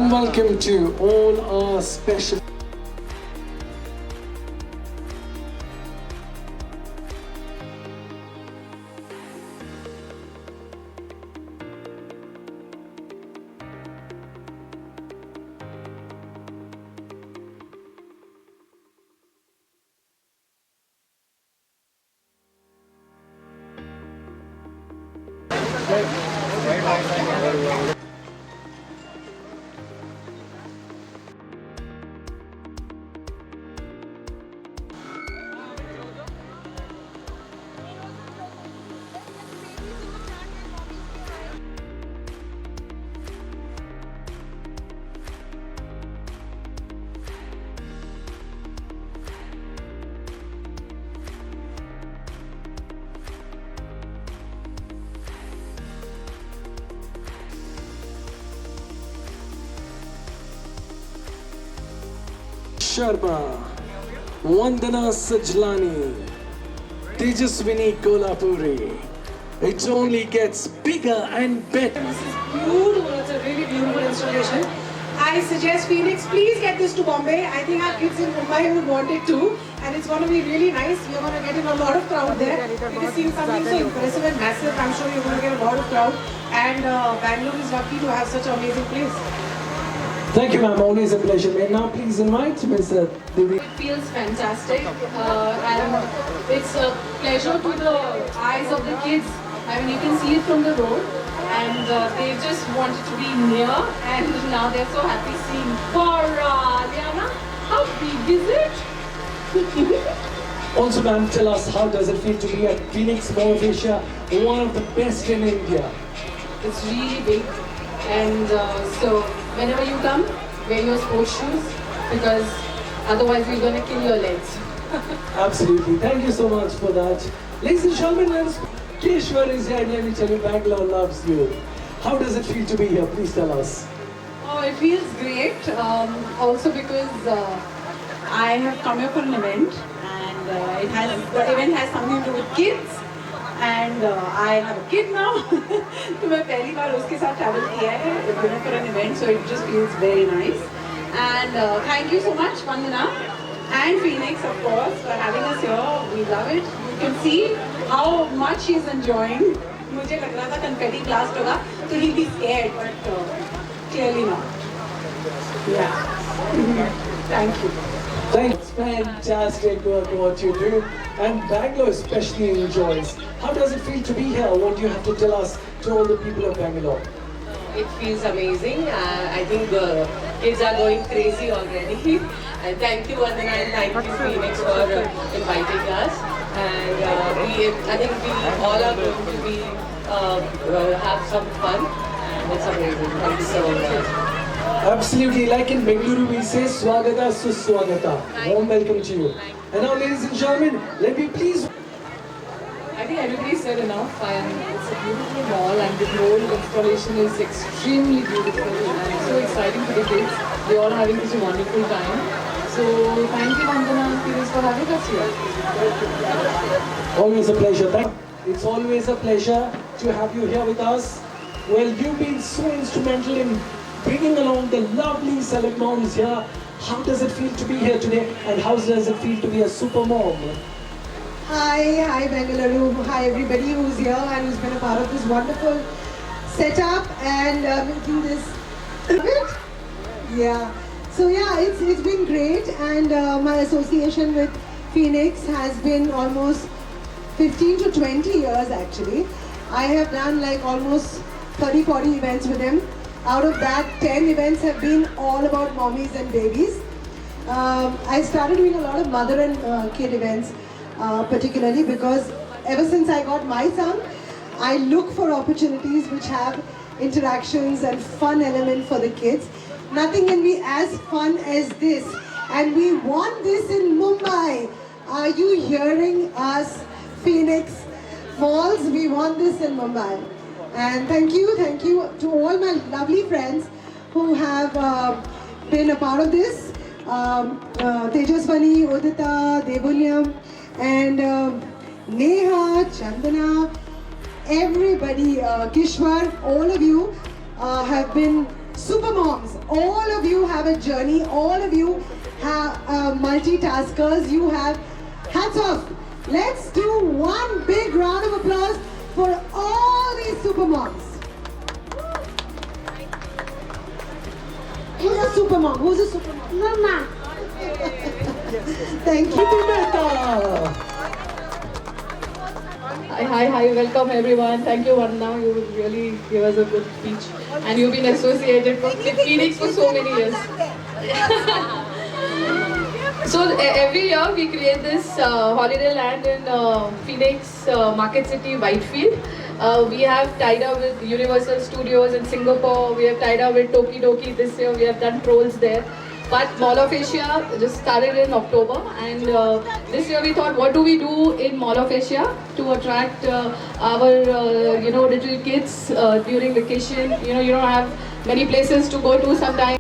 warm welcome to all our special. Sharma, Vandana Sajlani, Tejaswini Kolhapuri. It only gets bigger and better. This is beautiful. It's a really beautiful installation. I suggest Phoenix, please get this to Bombay. I think our kids in Mumbai would want it too. And it's going to be really nice. You're going to get in a lot of crowd there. It is seeing something so impressive and massive. I'm sure you're going to get a lot of crowd. And Bangalore is lucky to have such an amazing place. Thank you, ma'am. Always a pleasure. May I now please invite Mr. Devi. It feels fantastic. And it's a pleasure to the eyes of the kids. I mean, you can see it from the road. And they just wanted to be near, and now they're so happy seeing. For Liana, how big is it? Also, ma'am, tell us how does it feel to be at Phoenix Mall of Asia, one of the best in India? It's really big, and so whenever you come, wear your sports shoes because otherwise we're gonna kill your legs. Absolutely. Thank you so much for that. Ladies and gentlemen, Keshwar is here and let me tell you, Bangalore loves you. How does it feel to be here? Please tell us. Oh, it feels great. Also because I have come here for an event, and the event has something to do with kids, and I have a kid now. तो मैं पहली बार उसके साथ travel किया है for an event, so it just feels very nice. And thank you so much, Vandana and Phoenix, of course, for having us here. We love it. You can see how much he's enjoying. मुझे लग रहा था confetti blast होगा, so he'll be scared, but clearly not. Yeah. Thank you. Thanks. Fantastic work what you do. And Bangalore especially enjoys. How does it feel to be here? What do you have to tell us to all the people of Bangalore? It feels amazing. I think the kids are going crazy already. And thank you, Vandana, and thank you, Phoenix, for inviting us. And I think we all are going to be have some fun. And it's amazing. Thank you so much. Absolutely. Like in Bengaluru, we say Swagata Suswagata. Warm welcome to you. And now, ladies and gentlemen, let me please. I think everybody said enough, and it's a beautiful mall, and the whole installation is extremely beautiful and so exciting for the kids. They all having such a wonderful time. So thank you, Vandana and Phoenix, for having us here. Always a pleasure. It's always a pleasure to have you here with us. Well, you've been so instrumental in bringing along the lovely celeb moms here. How does it feel to be here today, and how does it feel to be a super mom? Hi Bengaluru, hi everybody who's here and who's been a part of this wonderful setup and making this event. Yeah, so yeah, it's been great, and my association with Phoenix has been almost 15 to 20 years actually. I have done like almost 30-40 events with him. Out of that, 10 events have been all about mommies and babies. I started doing a lot of mother and kid events. Particularly because ever since I got my son, I look for opportunities which have interactions and fun element for the kids. Nothing can be as fun as this, and we want this in Mumbai. Are you hearing us, Phoenix Malls? We want this in Mumbai. And thank you to all my lovely friends who have been a part of this. Tejaswani, Udita, Devulyam, and Neha, Chandana, everybody, Kishwar, all of you have been super moms, all of you have a journey, all of you have multitaskers, you have hats off. Let's do one big round of applause for all these super moms. Who's a super mom? Who's a super mom? Mama. Thank you. Mehta. Hi, welcome everyone. Thank you, Vanna. You really gave us a good speech. And you've been associated with Phoenix for so many years. So every year we create this holiday land in Phoenix, Market City, Whitefield. We have tied up with Universal Studios in Singapore. We have tied up with Toki Doki this year. We have done trolls there. But Mall of Asia just started in October, and this year we thought, what do we do in Mall of Asia to attract our little kids during vacation? You don't have many places to go to sometimes.